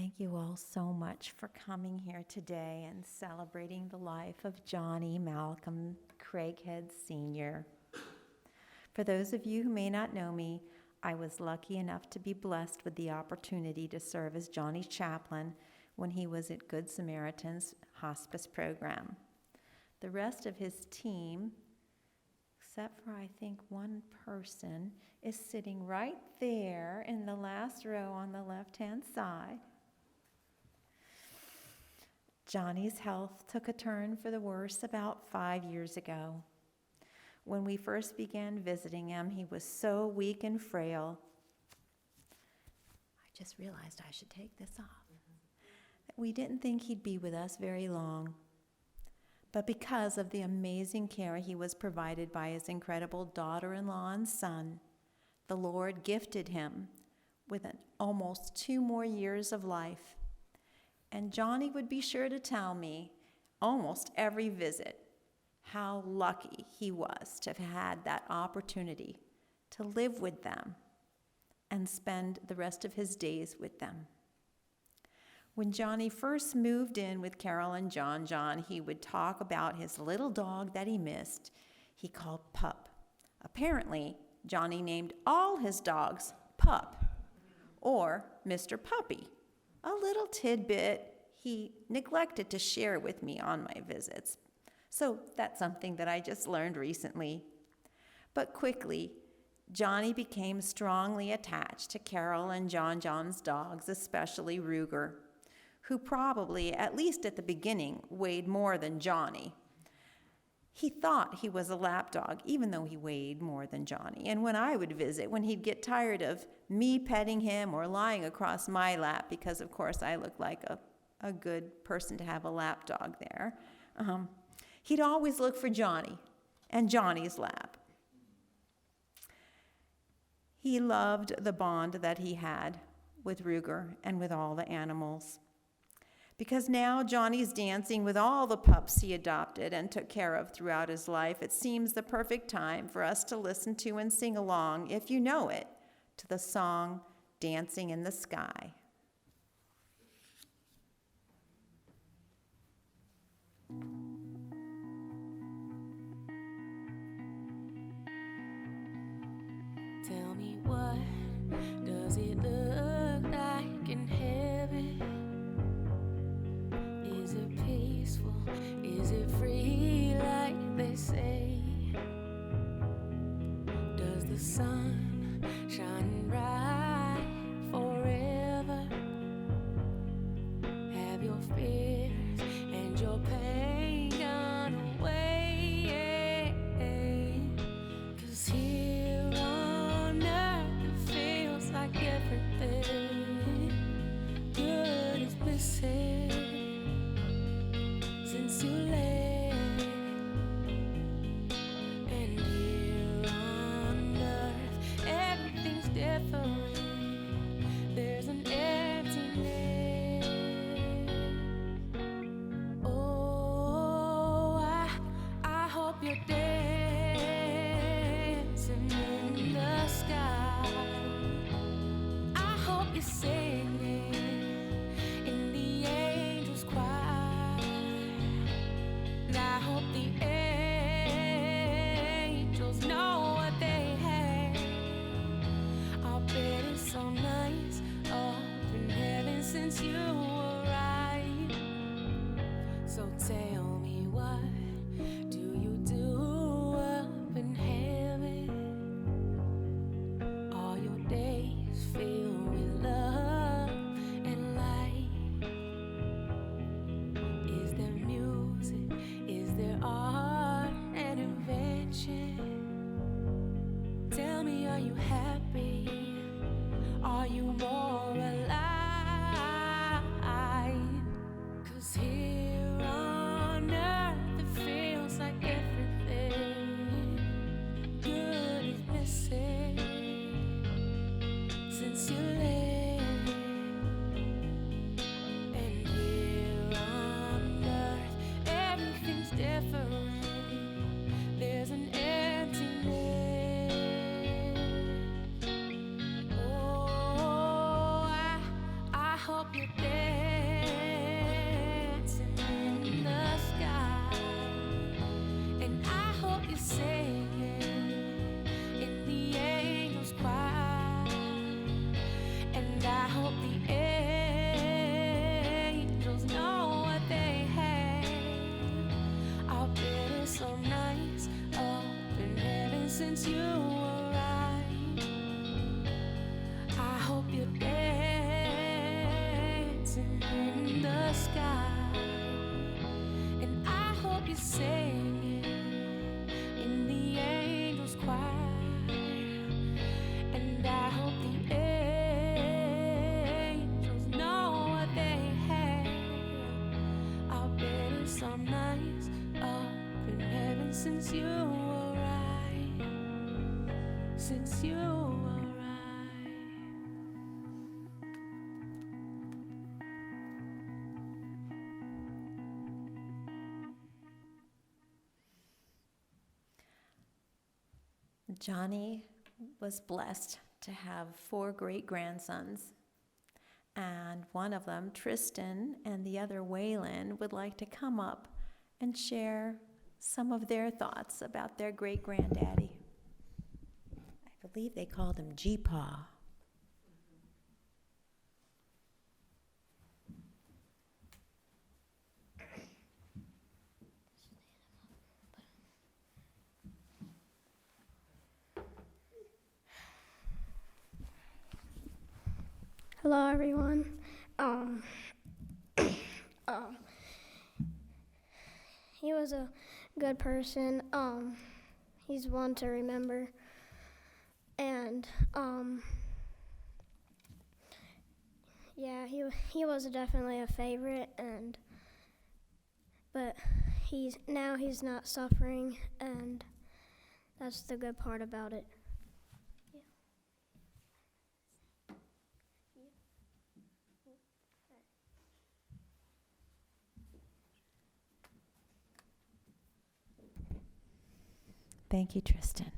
Thank you all so much for coming here today and celebrating the life of Johnny Malcolm Craighead Sr. For those of you who may not know me, I was lucky enough to be blessed with the opportunity to serve as Johnny's chaplain when he was at Good Samaritan's hospice program. The rest of his team, except for I think one person, is sitting right there in the last row on the left-hand side. Johnny's health took a turn for the worse about 5 years ago. When we first began visiting him, he was so weak and frail. I just realized I should take this off. That we didn't think he'd be with us very long. But because of the amazing care he was provided by his incredible daughter-in-law and son, the Lord gifted him with almost 2 more years of life. And Johnny would be sure to tell me almost every visit how lucky he was to have had that opportunity to live with them and spend the rest of his days with them. When Johnny first moved in with Carol and John, he would talk about his little dog that he missed, he called Pup. Apparently, Johnny named all his dogs Pup or Mr. Puppy, a little tidbit he neglected to share with me on my visits. So that's something that I just learned recently. But quickly, Johnny became strongly attached to Carol and John's dogs, especially Ruger, who probably, at least at the beginning, weighed more than Johnny. He thought he was a lapdog, even though he weighed more than Johnny. And when I would visit, when he'd get tired of me petting him or lying across my lap, because of course I looked like a good person to have a lapdog there, he'd always look for Johnny and Johnny's lap. He loved the bond that he had with Ruger and with all the animals. Because now Johnny's dancing with all the pups he adopted and took care of throughout his life, it seems the perfect time for us to listen to and sing along, if you know it, to the song Dancing in the Sky. Tell me, what does it look like in heaven? Is it peaceful? Is it free like they say? Does the sun shine bright forever? Have your fears and your pain gone away? 'Cause here on earth it feels like everything good is missing since you left. And here on earth everything's different. There's an emptiness. Oh, I hope you're dancing in the sky. I hope you're singing in the angels' choir. And I hope the angels know what they have. I'll bet it's so nice up in heaven since you arrived. So tell me, what do you do up in heaven? All your days filled with love and light. Is there music? Is there art and invention? Tell me, are you happy? Are you more alive? 'Cause here on earth it feels like everything good is missing since you left. And here on earth everything's different. There's an emptiness. Oh, since you arrived. Since you arrived. Johnny was blessed to have 4 great-grandsons, and one of them, Tristan, and the other, Waylon, would like to come up and share some of their thoughts about their great-granddaddy. I believe they called him G-Paw. Hello, everyone. He was a good person. He's one to remember, and yeah, he was definitely a favorite, but he's not suffering, and that's the good part about it. Thank you, Tristan.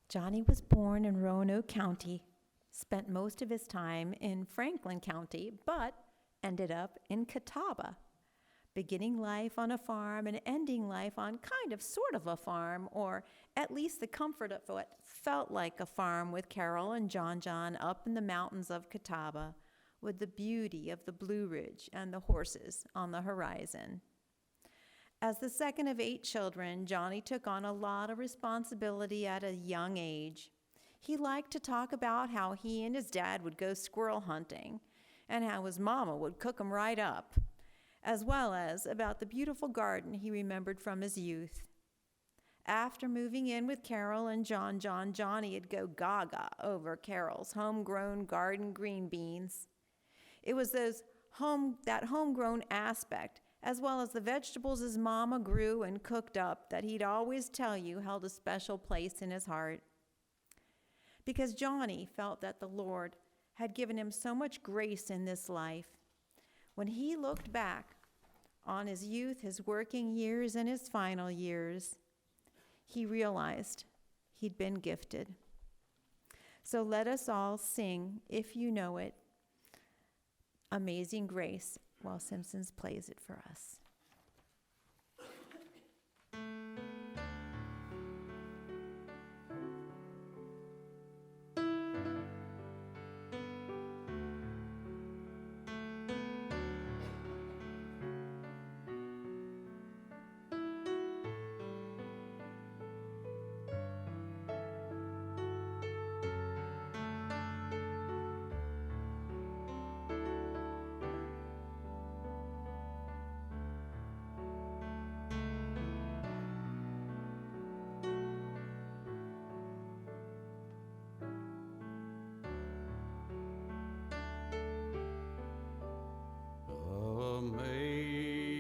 Johnny was born in Roanoke County, spent most of his time in Franklin County, but ended up in Catawba, beginning life on a farm and ending life on sort of a farm, or at least the comfort of what felt like a farm with Carol and John up in the mountains of Catawba, with the beauty of the Blue Ridge and the horses on the horizon. As the second of 8 children, Johnny took on a lot of responsibility at a young age. He liked to talk about how he and his dad would go squirrel hunting and how his mama would cook him right up, as well as about the beautiful garden he remembered from his youth. After moving in with Carol and Johnny'd go gaga over Carol's homegrown garden green beans. It was that homegrown aspect, as well as the vegetables his mama grew and cooked up, that he'd always tell you held a special place in his heart. Because Johnny felt that the Lord had given him so much grace in this life. When he looked back on his youth, his working years, and his final years, he realized he'd been gifted. So let us all sing, if you know it, Amazing Grace, while Simpson plays it for us.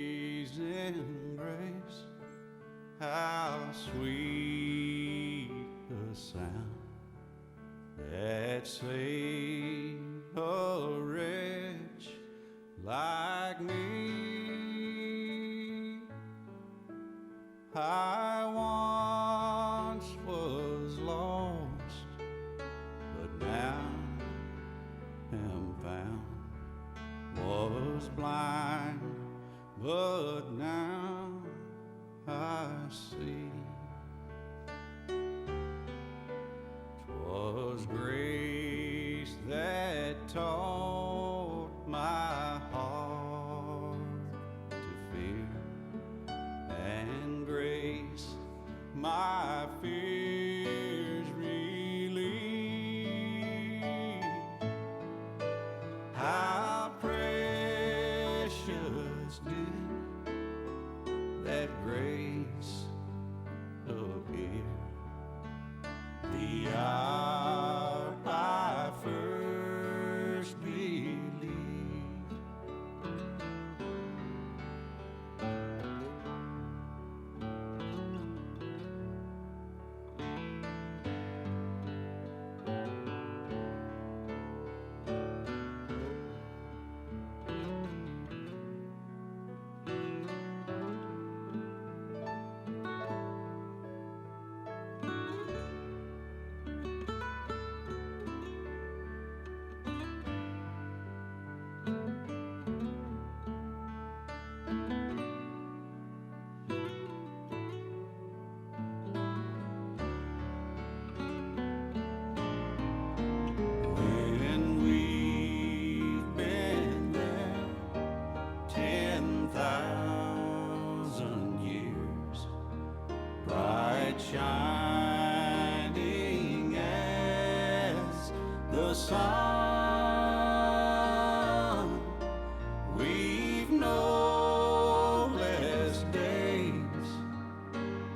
Amazing grace, how sweet the sound that saved a wretch like me. I once was lost, but now am found. Was blind, but now I see. 'Twas grace that taught my heart to fear, and grace my fears relieved. How precious did that grace appear the hour I first believed. bright shining as the sun. We've no less days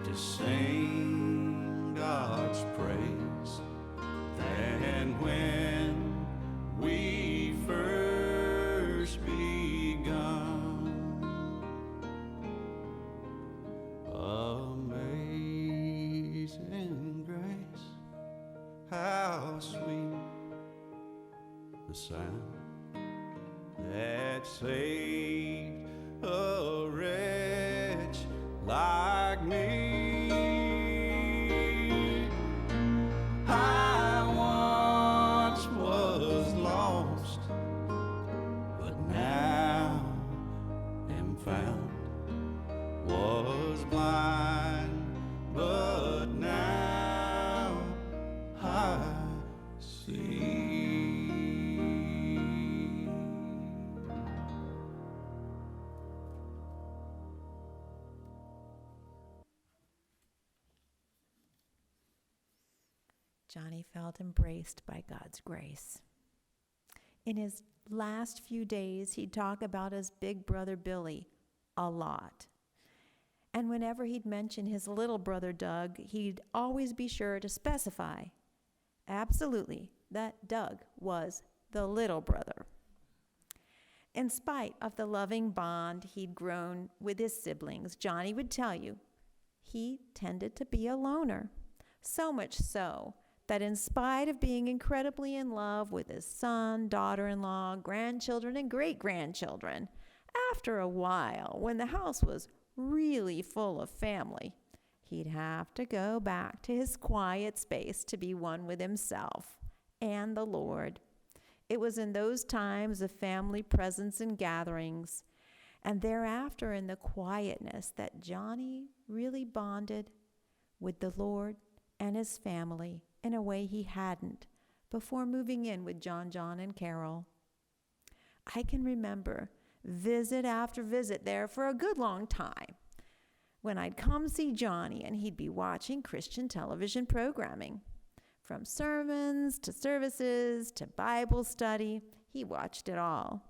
to sing God's praise than when we first begun. Amazing grace, how sweet the sound that saved a wretch like me. I once was lost, but now am found. Was blind, but now I see. Johnny felt embraced by God's grace. In his last few days, he'd talk about his big brother Billy a lot. And whenever he'd mention his little brother Doug, he'd always be sure to specify absolutely that Doug was the little brother. In spite of the loving bond he'd grown with his siblings, Johnny would tell you he tended to be a loner. So much so that in spite of being incredibly in love with his son, daughter-in-law, grandchildren, and great-grandchildren, after a while, when the house was really full of family, he'd have to go back to his quiet space to be one with himself and the Lord. It was in those times of family presence and gatherings, and thereafter in the quietness, that Johnny really bonded with the Lord and his family in a way he hadn't before moving in with John and Carol. I can remember visit after visit there for a good long time when I'd come see Johnny and he'd be watching Christian television programming. From sermons to services to Bible study, he watched it all.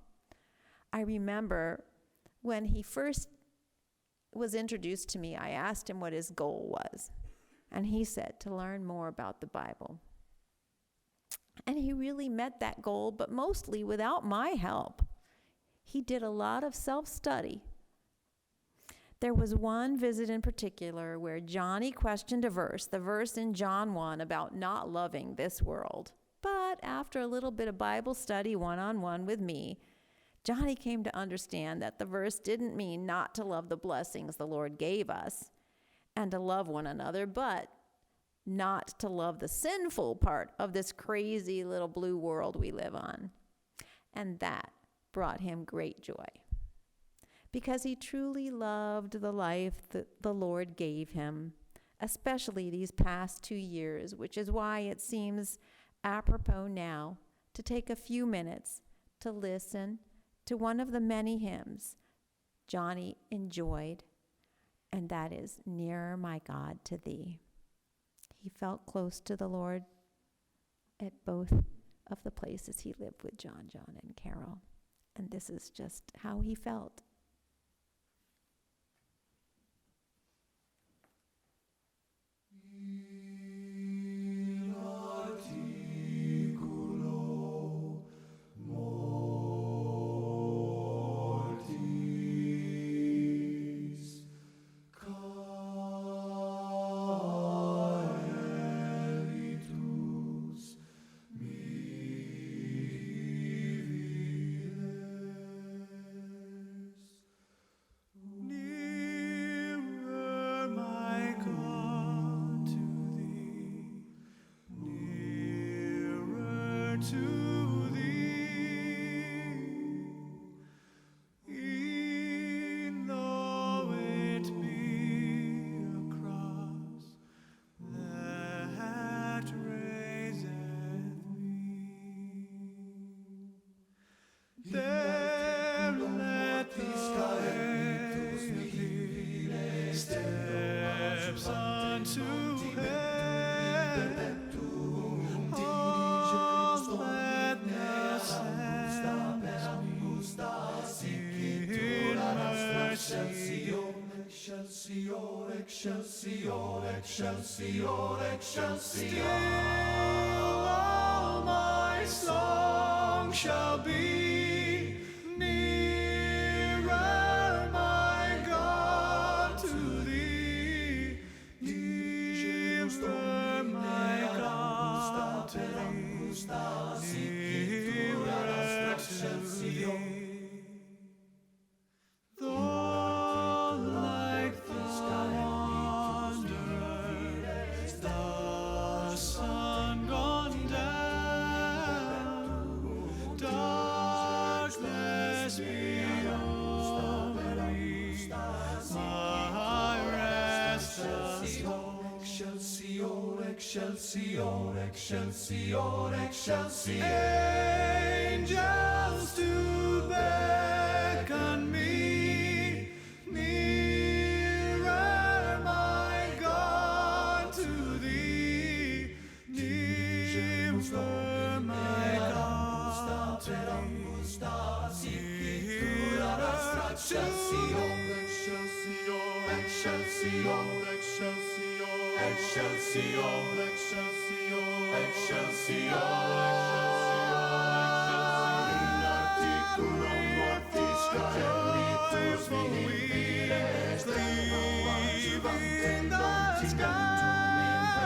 I remember when he first was introduced to me, I asked him what his goal was. And he said to learn more about the Bible. And he really met that goal, but mostly without my help. He did a lot of self-study. There was one visit in particular where Johnny questioned a verse, the verse in John 1 about not loving this world. But after a little bit of Bible study one-on-one with me, Johnny came to understand that the verse didn't mean not to love the blessings the Lord gave us and to love one another, but not to love the sinful part of this crazy little blue world we live on. And that brought him great joy, because he truly loved the life that the Lord gave him, especially these past 2 years, which is why it seems apropos now to take a few minutes to listen to one of the many hymns Johnny enjoyed, and that is Nearer, My God, to Thee. He felt close to the Lord at both of the places he lived with John and Carol. And this is just how he felt. To thee, e'en though it be a cross that raiseth me, there let the way of thee steps on into heaven. Oh, let the sands in mercy. Excelsior, excelsior, excelsior, excelsior. Still all my song shall be nearer, my God, to thee. Nearer, my God, to thee. Nearer to thee. Though like the wanderers, the sun gone down, darkness be over me, my rest assured. Excelsior, excelsior, excelsior, excelsior. Angels to beckon me. Nearer, my God, to thee. Nearer, my God, to thee. Nearer to Excelsior, excelsior, excelsior, excelsior, excelsior, excelsior, excelsior. In articulum mortis caelitus vivies, leave in the sky,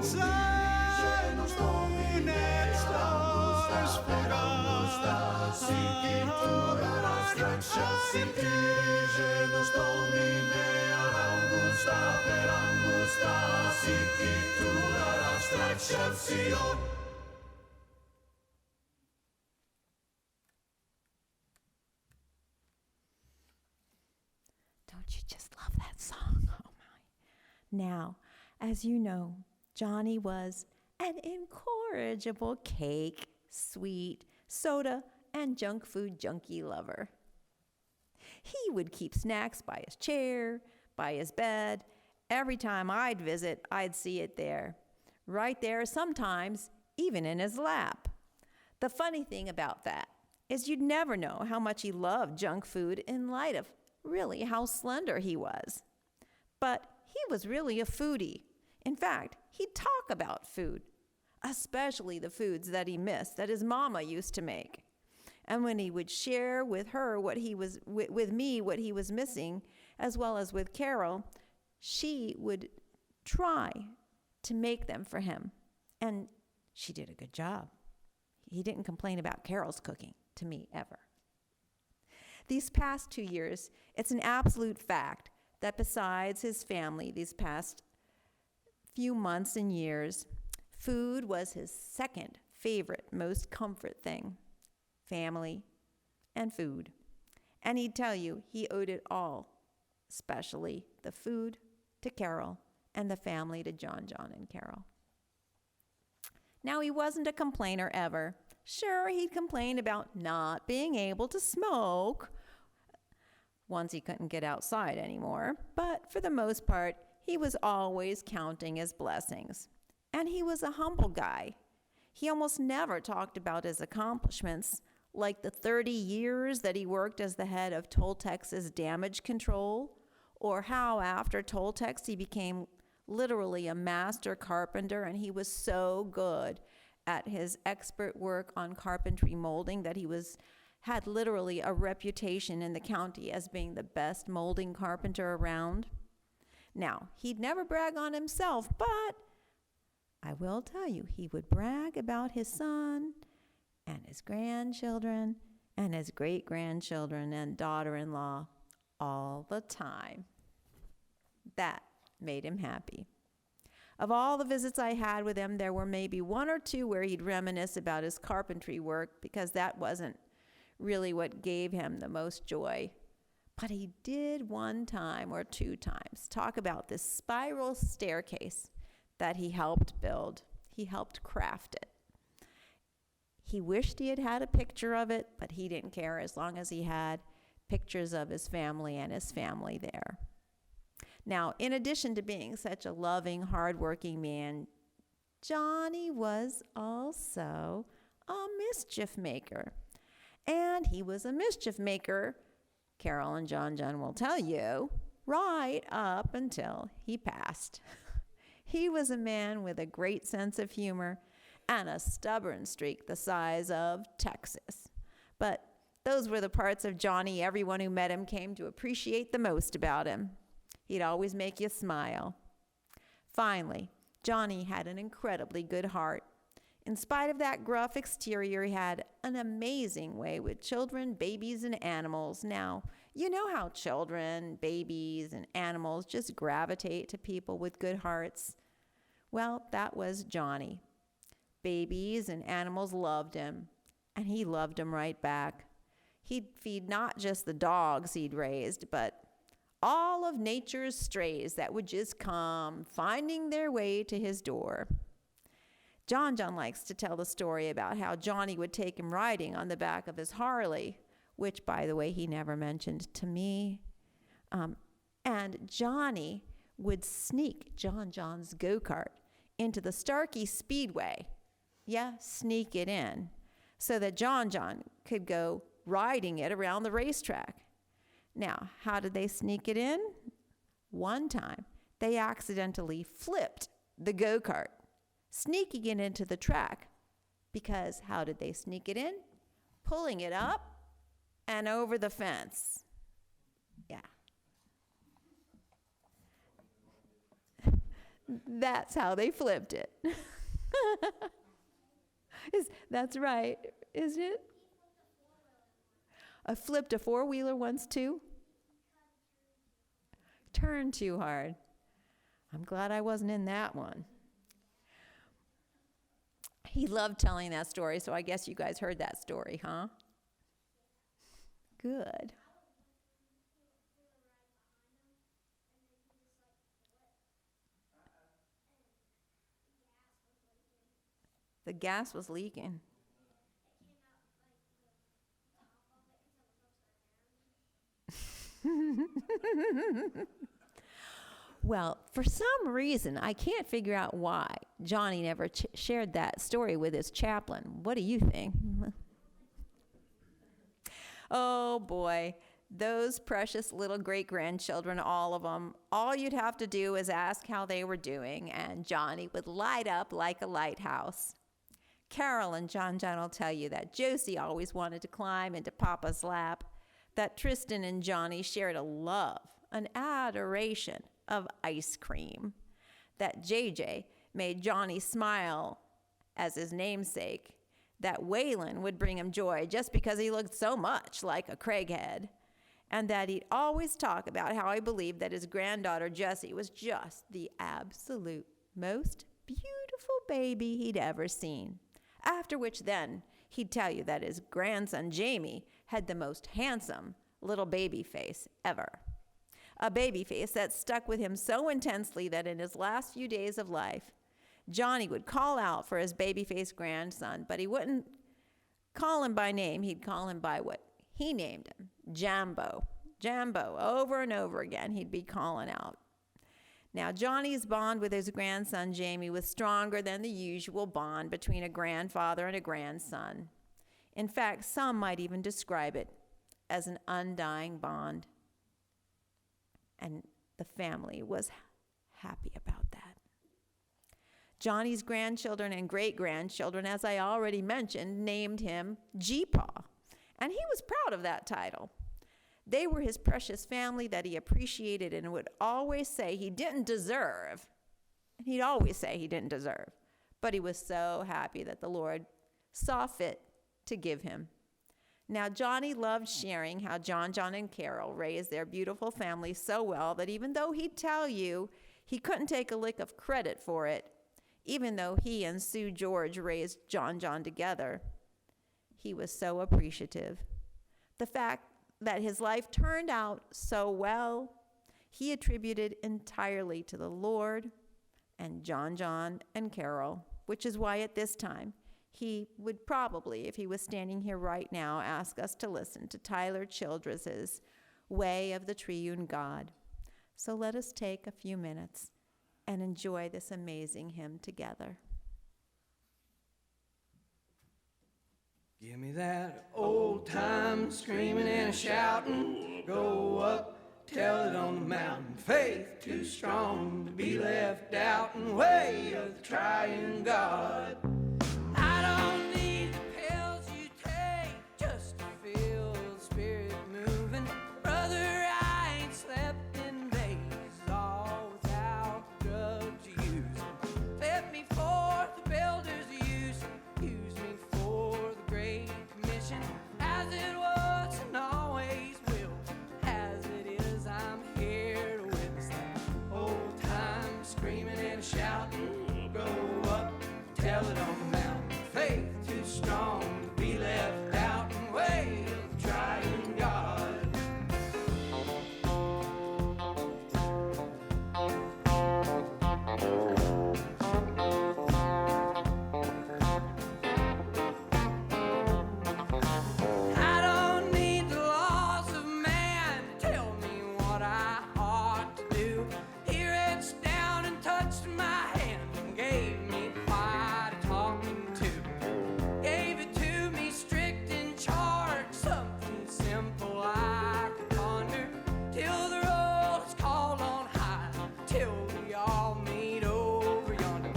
sun, moon, and stars forgot. Sigitur abstractions, genus domine angusta per angusta, sigitur abstractions. Don't you just love that song? Oh my. Now, as you know, Johnny was an incorrigible cake, sweet, soda, and junk food junkie lover. He would keep snacks by his chair, by his bed. Every time I'd visit, I'd see it there. Right there, sometimes even in his lap. The funny thing about that is you'd never know how much he loved junk food in light of really how slender he was. But he was really a foodie. In fact, he'd talk about food, especially the foods that he missed that his mama used to make. And when he would share with her what he was with me what he was missing, as well as with Carol, she would try to make them for him. And she did a good job. He didn't complain about Carol's cooking to me ever. These past 2 years, it's an absolute fact that besides his family, these past few months and years, food was his second favorite, most comfort thing. Family and food. And he'd tell you he owed it all, especially the food to Carol and the family to John and Carol. Now, he wasn't a complainer ever. Sure, he'd complain about not being able to smoke once he couldn't get outside anymore, but for the most part, he was always counting his blessings. And he was a humble guy. He almost never talked about his accomplishments, like the 30 years that he worked as the head of Toltex's damage control, or how after Toltex he became literally a master carpenter, and he was so good at his expert work on carpentry molding that he had literally a reputation in the county as being the best molding carpenter around. Now, he'd never brag on himself, but I will tell you, he would brag about his son and his grandchildren and his great-grandchildren and daughter-in-law all the time. That made him happy. Of all the visits I had with him, there were maybe one or two where he'd reminisce about his carpentry work because that wasn't really what gave him the most joy. But he did one time or two times talk about this spiral staircase that he helped build. He helped craft it. He wished he had had a picture of it, but he didn't care as long as he had pictures of his family and his family there. Now, in addition to being such a loving, hardworking man, Johnny was also a mischief maker. And he was a mischief maker, Carol and John will tell you, right up until he passed. He was a man with a great sense of humor and a stubborn streak the size of Texas. But those were the parts of Johnny everyone who met him came to appreciate the most about him. He'd always make you smile. Finally, Johnny had an incredibly good heart. In spite of that gruff exterior, he had an amazing way with children, babies, and animals. Now, you know how children, babies, and animals just gravitate to people with good hearts? Well, that was Johnny. Babies and animals loved him, and he loved them right back. He'd feed not just the dogs he'd raised, but all of nature's strays that would just come finding their way to his door. John likes to tell the story about how Johnny would take him riding on the back of his Harley, which, by the way, he never mentioned to me. And Johnny would sneak John's go-kart into the Starkey Speedway. Yeah, sneak it in so that John could go riding it around the racetrack. Now, how did they sneak it in? One time, they accidentally flipped the go-kart, sneaking it into the track. Because how did they sneak it in? Pulling it up and over the fence. Yeah. That's how they flipped it. That's right, isn't it? I flipped a four-wheeler once too. Turned too hard. I'm glad I wasn't in that one. He loved telling that story, so I guess you guys heard that story, huh? Good. The gas was leaking. Well, for some reason, I can't figure out why Johnny never shared that story with his chaplain. What do you think? Oh boy, those precious little great-grandchildren, all of them, all you'd have to do is ask how they were doing, and Johnny would light up like a lighthouse. Carol and John will tell you that Josie always wanted to climb into Papa's lap, that Tristan and Johnny shared a love, an adoration of ice cream, that JJ made Johnny smile as his namesake, that Waylon would bring him joy just because he looked so much like a Craighead, and that he'd always talk about how he believed that his granddaughter Jessie was just the absolute most beautiful baby he'd ever seen. After which then he'd tell you that his grandson Jamie had the most handsome little baby face ever. A baby face that stuck with him so intensely that in his last few days of life, Johnny would call out for his baby-faced grandson, but he wouldn't call him by name. He'd call him by what he named him, Jambo. Jambo, over and over again, he'd be calling out. Now, Johnny's bond with his grandson, Jamie, was stronger than the usual bond between a grandfather and a grandson. In fact, some might even describe it as an undying bond. And the family was happy about that. Johnny's grandchildren and great-grandchildren, as I already mentioned, named him G-Paw, and he was proud of that title. They were his precious family that he appreciated and would always say he didn't deserve. And he'd always say he didn't deserve, but he was so happy that the Lord saw fit to give him. Now, Johnny loved sharing how John and Carol raised their beautiful family so well that even though he'd tell you he couldn't take a lick of credit for it, even though he and Sue George raised John together, he was so appreciative. The fact that his life turned out so well, he attributed entirely to the Lord and John and Carol, which is why at this time, he would probably, if he was standing here right now, ask us to listen to Tyler Childress's Way of the Triune God. So let us take a few minutes and enjoy this amazing hymn together. Give me that old time screaming and shouting. Go up, tell it on the mountain. Faith too strong to be left out in way of the trying God. I don't need the pills you take just to feel the spirit moving. Brother, I ain't slept in days all without the drugs you use. Set me forth the builders use me for the great commission. As it was and always will, as it is, I'm here to witness that Old time screaming and shouting. Go up, tell it on the mountain. Faith too strong to be left out in way of the trying God. I don't need the laws of man to tell me what I ought to do. He reached down and touched my hand and gave me quite a talking to. Gave it to me strict in charge, something simple I could ponder. Till the roll is called on high, till we all meet over yonder.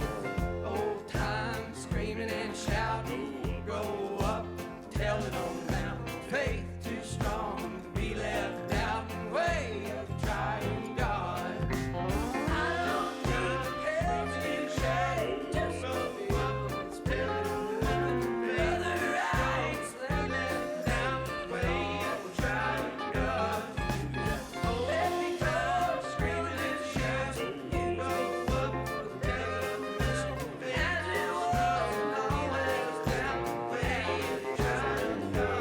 Old time screaming and shouting. Go up, tell it on the mountain. Faith too strong to be left out in way of the trying God. I don't need the pills you take just to feel the spirit moving. Brother, I ain't slept down the way of the trying God. Let me go screaming and shouting. You go up for the definition. As it was and always down the way of the trying God.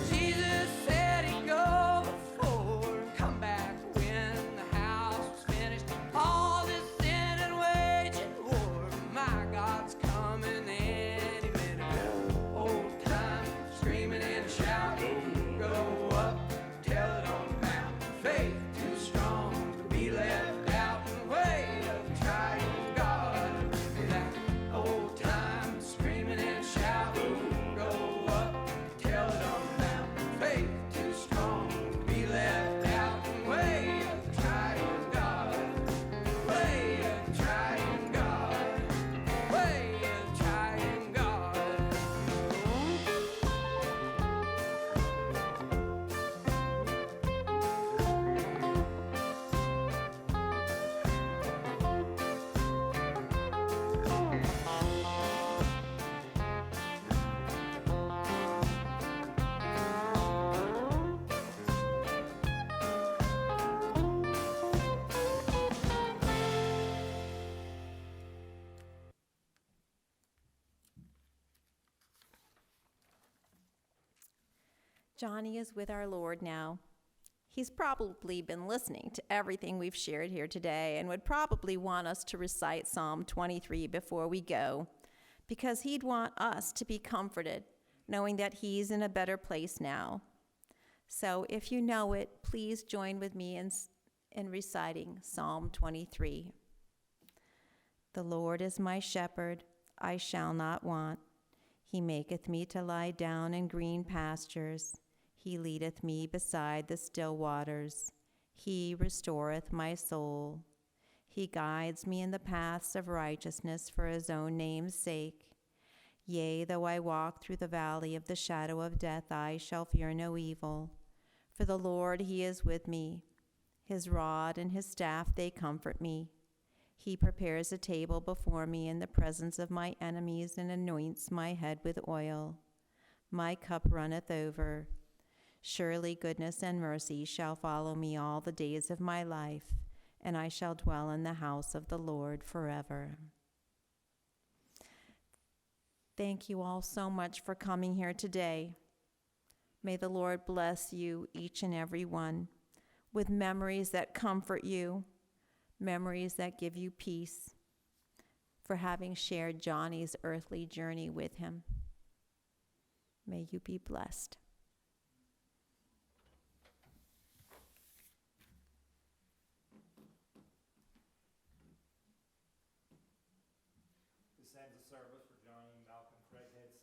Jesus said he'd go before and come back when the house was finished. All this sin and waging war, my God's coming any minute. Old time screaming and shouting. Go up, tell it on the mountain. Faith too strong to be left out in way of the trying God. That old time screaming and shouting. Go up, tell it on the mountain. Faith too strong to be left out in way of the trying God. Way of the trying God. Way of trying God. Johnny is with our Lord now. He's probably been listening to everything we've shared here today and would probably want us to recite Psalm 23 before we go, because he'd want us to be comforted, knowing that he's in a better place now. So if you know it, please join with me in reciting Psalm 23. The Lord is my shepherd, I shall not want. He maketh me to lie down in green pastures. He leadeth me beside the still waters. He restoreth my soul. He guides me in the paths of righteousness for his own name's sake. Yea, though I walk through the valley of the shadow of death, I shall fear no evil. For the Lord, he is with me. His rod and his staff, they comfort me. He prepares a table before me in the presence of my enemies and anoints my head with oil. My cup runneth over. Surely goodness and mercy shall follow me all the days of my life, and I shall dwell in the house of the Lord forever. Thank you all so much for coming here today. May the Lord bless you, each and every one, with memories that comfort you, memories that give you peace, for having shared Johnny's earthly journey with him. May you be blessed. This ends the service for Johnny and Malcolm Craighead